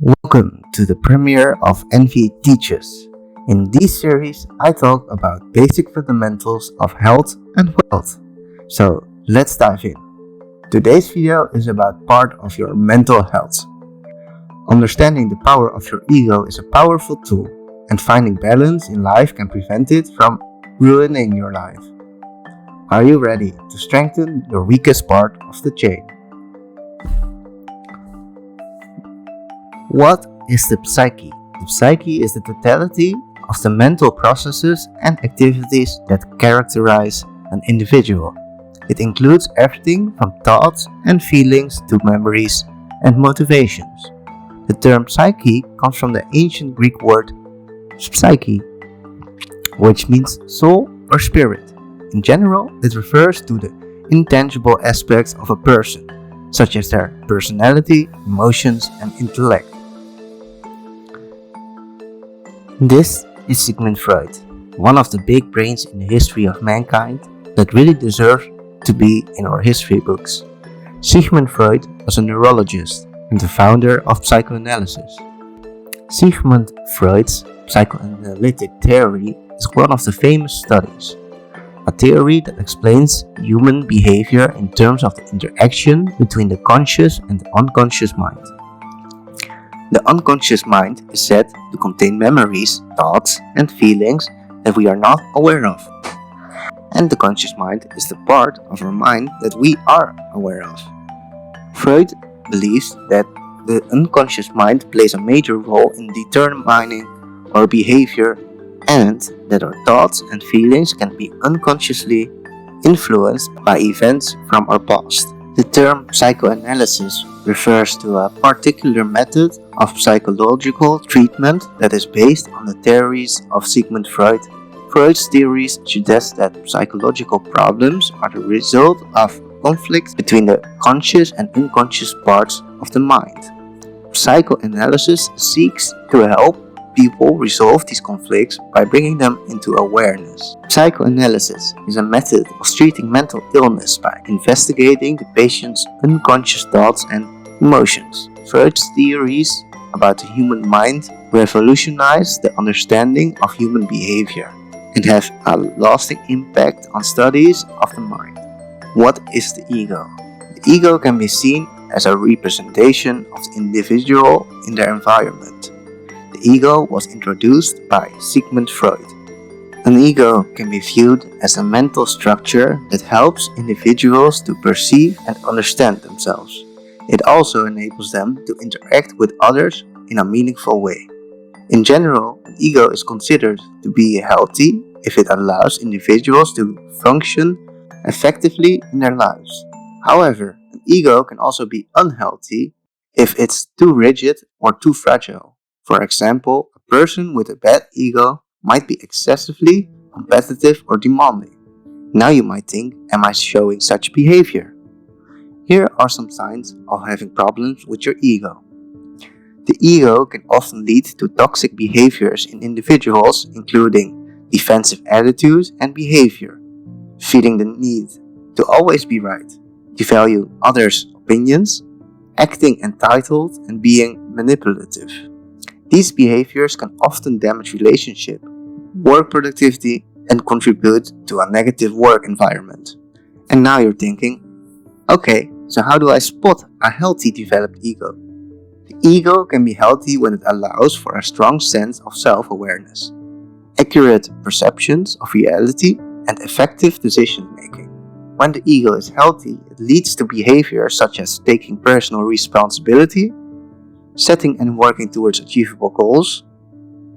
Welcome to the premiere of Enve Teaches. In this series, I talk about basic fundamentals of health and wealth. So let's dive in. Today's video is about part of your mental health. Understanding the power of your ego is a powerful tool, and finding balance in life can prevent it from ruining your life. Are you ready to strengthen your weakest part of the chain? What is the psyche? The psyche is the totality of the mental processes and activities that characterize an individual. It includes everything from thoughts and feelings to memories and motivations. The term psyche comes from the ancient Greek word psyche, which means soul or spirit. In general, it refers to the intangible aspects of a person, such as their personality, emotions, and intellect. This is Sigmund Freud, one of the big brains in the history of mankind that really deserves to be in our history books. Sigmund Freud was a neurologist and the founder of Psychoanalysis. Sigmund Freud's psychoanalytic theory is one of the famous studies, a theory that explains human behavior in terms of the interaction between the conscious and the unconscious mind. The unconscious mind is said to contain memories, thoughts, and feelings that we are not aware of. And the conscious mind is the part of our mind that we are aware of. Freud believes that the unconscious mind plays a major role in determining our behavior and that our thoughts and feelings can be unconsciously influenced by events from our past. The term psychoanalysis refers to a particular method of psychological treatment that is based on the theories of Sigmund Freud. Freud's theories suggest that psychological problems are the result of conflicts between the conscious and unconscious parts of the mind. Psychoanalysis seeks to help people resolve these conflicts by bringing them into awareness. Psychoanalysis is a method of treating mental illness by investigating the patient's unconscious thoughts and emotions. Freud's theories about the human mind revolutionized the understanding of human behavior and have a lasting impact on studies of the mind. What is the ego? The ego can be seen as a representation of the individual in their environment. The ego was introduced by Sigmund Freud. An ego can be viewed as a mental structure that helps individuals to perceive and understand themselves. It also enables them to interact with others in a meaningful way. In general, an ego is considered to be healthy if it allows individuals to function effectively in their lives. However, an ego can also be unhealthy if it's too rigid or too fragile. For example, a person with a bad ego might be excessively competitive or demanding. Now you might think, am I showing such behavior? Here are some signs of having problems with your ego. The ego can often lead to toxic behaviors in individuals, including defensive attitudes and behavior, feeling the need to always be right, devalue others' opinions, acting entitled, and being manipulative. These behaviors can often damage relationships, work productivity, and contribute to a negative work environment. And now you're thinking, okay, so how do I spot a healthy developed ego? The ego can be healthy when it allows for a strong sense of self-awareness, accurate perceptions of reality, and effective decision-making. When the ego is healthy, it leads to behaviors such as taking personal responsibility, setting and working towards achievable goals,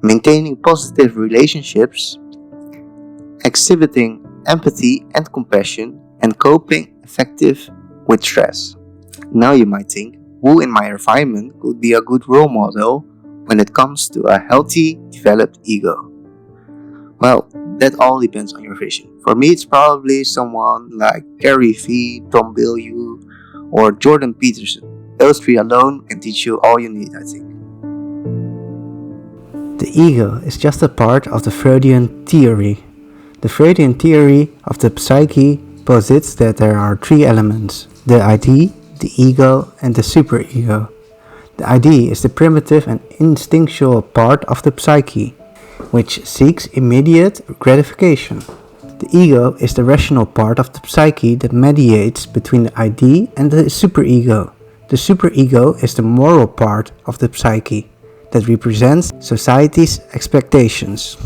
maintaining positive relationships, exhibiting empathy and compassion, and coping effective with stress. Now you might think, who in my environment could be a good role model when it comes to a healthy, developed ego? Well, that all depends on your vision. For me, it's probably someone like Gary Vee, Tom Bilyeu, or Jordan Peterson. Those three alone can teach you all you need, I think. The ego is just a part of the Freudian theory. The Freudian theory of the psyche posits that there are three elements: the ID, the ego, and the superego. The ID is the primitive and instinctual part of the psyche, which seeks immediate gratification. The ego is the rational part of the psyche that mediates between the ID and the superego. The superego is the moral part of the psyche that represents society's expectations.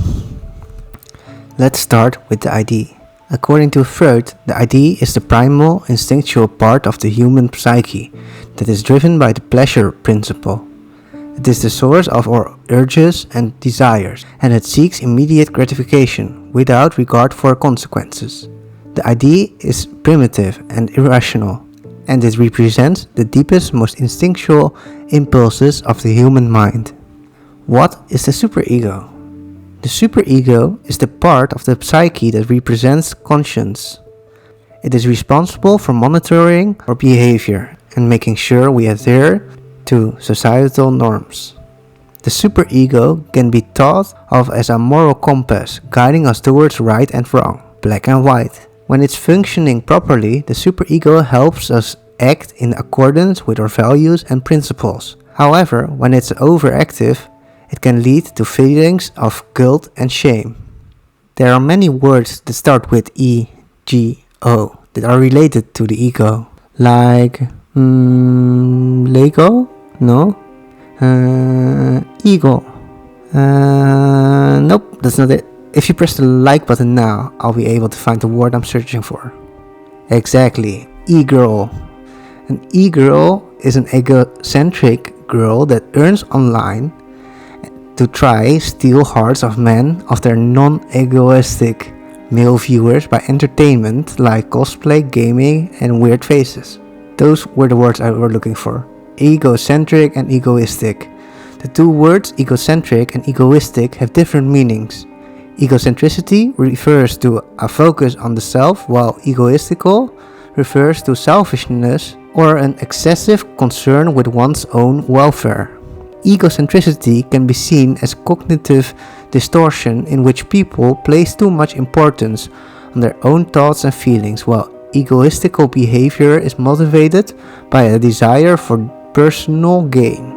Let's start with the ID. According to Freud, the ID is the primal, instinctual part of the human psyche that is driven by the pleasure principle. It is the source of our urges and desires, and it seeks immediate gratification without regard for consequences. The ID is primitive and irrational, and it represents the deepest, most instinctual impulses of the human mind. What is the superego? The superego is the part of the psyche that represents conscience. It is responsible for monitoring our behavior and making sure we adhere to societal norms. The superego can be thought of as a moral compass guiding us towards right and wrong, black and white. When it's functioning properly, the superego helps us act in accordance with our values and principles. However, when it's overactive, it can lead to feelings of guilt and shame. There are many words that start with E-G-O that are related to the ego, like Lego? No? Ego? Nope, that's not it. If you press the like button now, I'll be able to find the word I'm searching for. Exactly, e-girl. An e-girl is an egocentric girl that earns online to try steal hearts of men of their non-egoistic male viewers by entertainment like cosplay, gaming and weird faces. Those were the words I were looking for. Egocentric and egoistic. The two words egocentric and egoistic have different meanings. Egocentricity refers to a focus on the self, while egoistical refers to selfishness or an excessive concern with one's own welfare. Egocentricity can be seen as cognitive distortion in which people place too much importance on their own thoughts and feelings, while egoistical behavior is motivated by a desire for personal gain.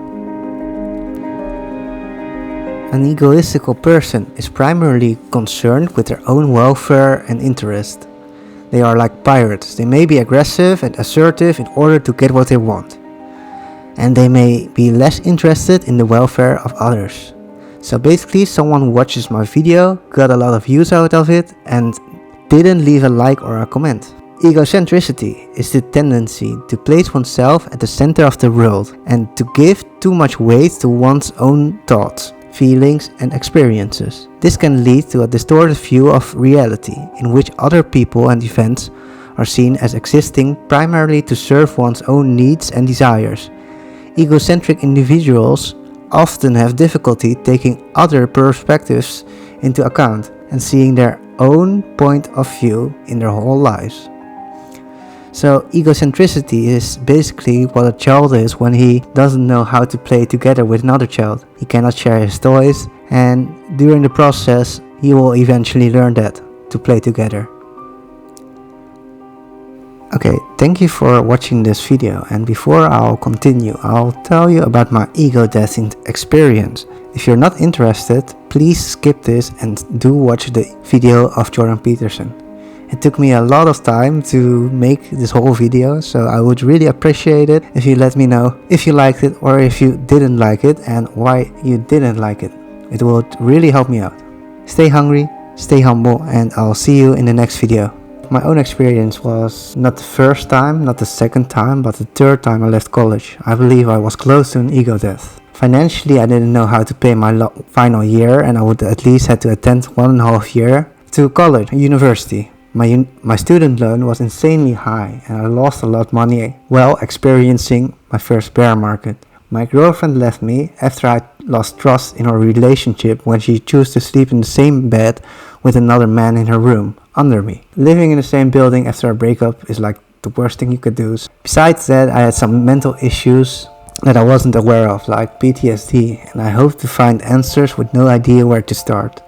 An egoistical person is primarily concerned with their own welfare and interest. They are like pirates. They may be aggressive and assertive in order to get what they want, and they may be less interested in the welfare of others. So basically, someone watches my video, got a lot of views out of it, and didn't leave a like or a comment. Egocentricity is the tendency to place oneself at the center of the world and to give too much weight to one's own thoughts, feelings and experiences. This can lead to a distorted view of reality in which other people and events are seen as existing primarily to serve one's own needs and desires. Egocentric individuals often have difficulty taking other perspectives into account and seeing their own point of view in their whole lives. So egocentricity is basically what a child is when he doesn't know how to play together with another child. He cannot share his toys, and during the process he will eventually learn that, to play together. Okay, thank you for watching this video, and before I'll continue, I'll tell you about my ego deathing experience. If you're not interested, please skip this and do watch the video of Jordan Peterson. It took me a lot of time to make this whole video, so I would really appreciate it if you let me know if you liked it or if you didn't like it and why you didn't like it. It would really help me out. Stay hungry, stay humble, and I'll see you in the next video. My own experience was not the first time, not the second time, but the third time I left college. I believe I was close to an ego death. Financially, I didn't know how to pay my final year, and I would at least have to attend 1.5 years to college, university. My student loan was insanely high, and I lost a lot of money while experiencing my first bear market. My girlfriend left me after I lost trust in our relationship when she chose to sleep in the same bed with another man in her room, under me. Living in the same building after a breakup is like the worst thing you could do. Besides that, I had some mental issues that I wasn't aware of, like PTSD, and I hope to find answers with no idea where to start.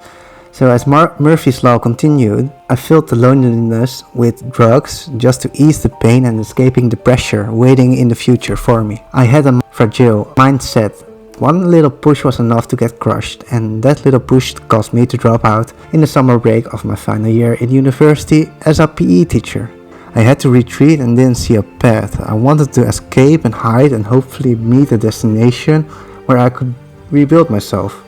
So as Murphy's Law continued, I filled the loneliness with drugs just to ease the pain and escaping the pressure waiting in the future for me. I had a fragile mindset. One little push was enough to get crushed, and that little push caused me to drop out in the summer break of my final year in university as a PE teacher. I had to retreat and didn't see a path. I wanted to escape and hide and hopefully meet a destination where I could rebuild myself.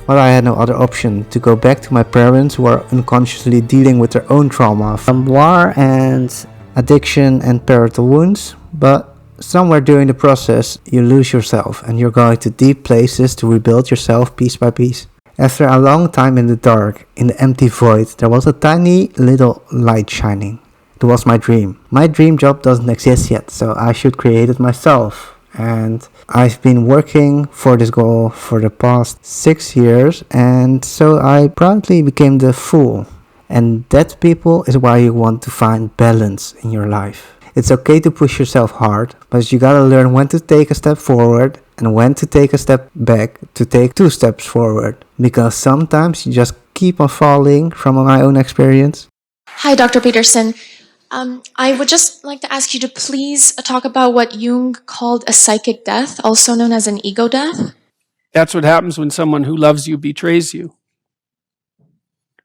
But I had no other option to go back to my parents who are unconsciously dealing with their own trauma from war and addiction and parental wounds. But somewhere during the process you lose yourself and you're going to deep places to rebuild yourself piece by piece. After a long time in the dark, in the empty void, there was a tiny little light shining. It was my dream. My dream job doesn't exist yet, so I should create it myself. And I've been working for this goal for the past 6 years, and so I proudly became the fool. And that, people, is why you want to find balance in your life. It's okay to push yourself hard, but you gotta learn when to take a step forward and when to take a step back to take 2 steps forward. Because sometimes you just keep on falling, from my own experience. Hi, Dr. Peterson. I would just like to ask you to please talk about what Jung called a psychic death, also known as an ego death. That's what happens when someone who loves you betrays you.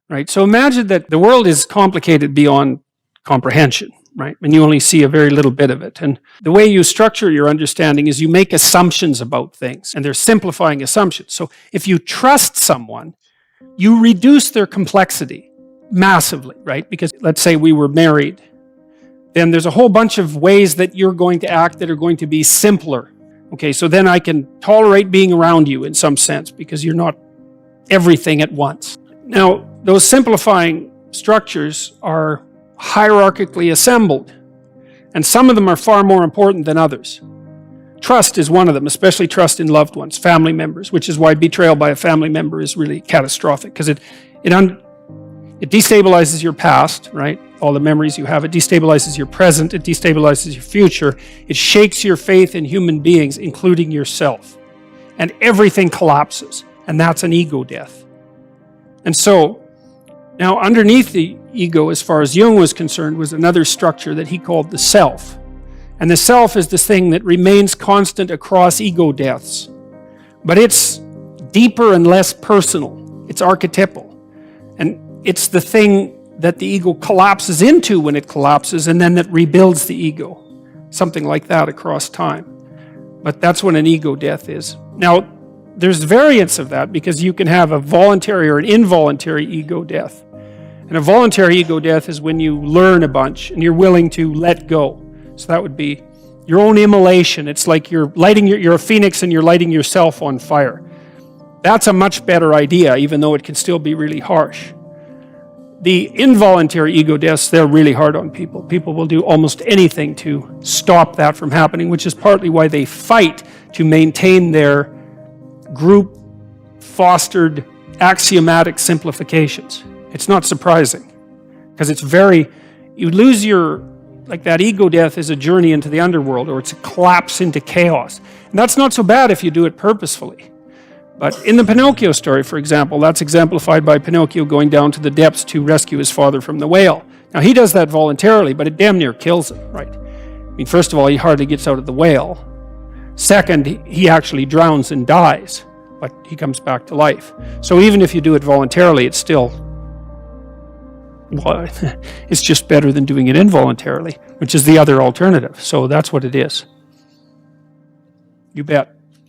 Right? So imagine that the world is complicated beyond comprehension, right? And you only see a very little bit of it. And the way you structure your understanding is you make assumptions about things, and they're simplifying assumptions. So if you trust someone, you reduce their complexity massively, right? Because let's say we were married, then there's a whole bunch of ways that you're going to act that are going to be simpler. Okay, so then I can tolerate being around you in some sense because you're not everything at once. Now, those simplifying structures are hierarchically assembled, and some of them are far more important than others. Trust is one of them, especially trust in loved ones, family members, which is why betrayal by a family member is really catastrophic, because it destabilizes your past, right? All the memories you have. It destabilizes your present. It destabilizes your future. It shakes your faith in human beings, including yourself. And everything collapses. And that's an ego death. And so, now underneath the ego, as far as Jung was concerned, was another structure that he called the self. And the self is this thing that remains constant across ego deaths. But it's deeper and less personal. It's archetypal. And it's the thing that the ego collapses into when it collapses, and then that rebuilds the ego. Something like that across time. But that's what an ego death is. Now, there's variants of that, because you can have a voluntary or an involuntary ego death. And a voluntary ego death is when you learn a bunch and you're willing to let go. So that would be your own immolation. It's like you're a phoenix and you're lighting yourself on fire. That's a much better idea, even though it can still be really harsh. The involuntary ego deaths, they're really hard on people. People will do almost anything to stop that from happening, which is partly why they fight to maintain their group-fostered axiomatic simplifications. It's not surprising, because you lose like that ego death is a journey into the underworld, or it's a collapse into chaos. And that's not so bad if you do it purposefully. But in the Pinocchio story, for example, that's exemplified by Pinocchio going down to the depths to rescue his father from the whale. Now, he does that voluntarily, but it damn near kills him, right? I mean, first of all, he hardly gets out of the whale. Second, he actually drowns and dies, but he comes back to life. So even if you do it voluntarily, it's still, well, it's just better than doing it involuntarily, which is the other alternative. So that's what it is. You bet.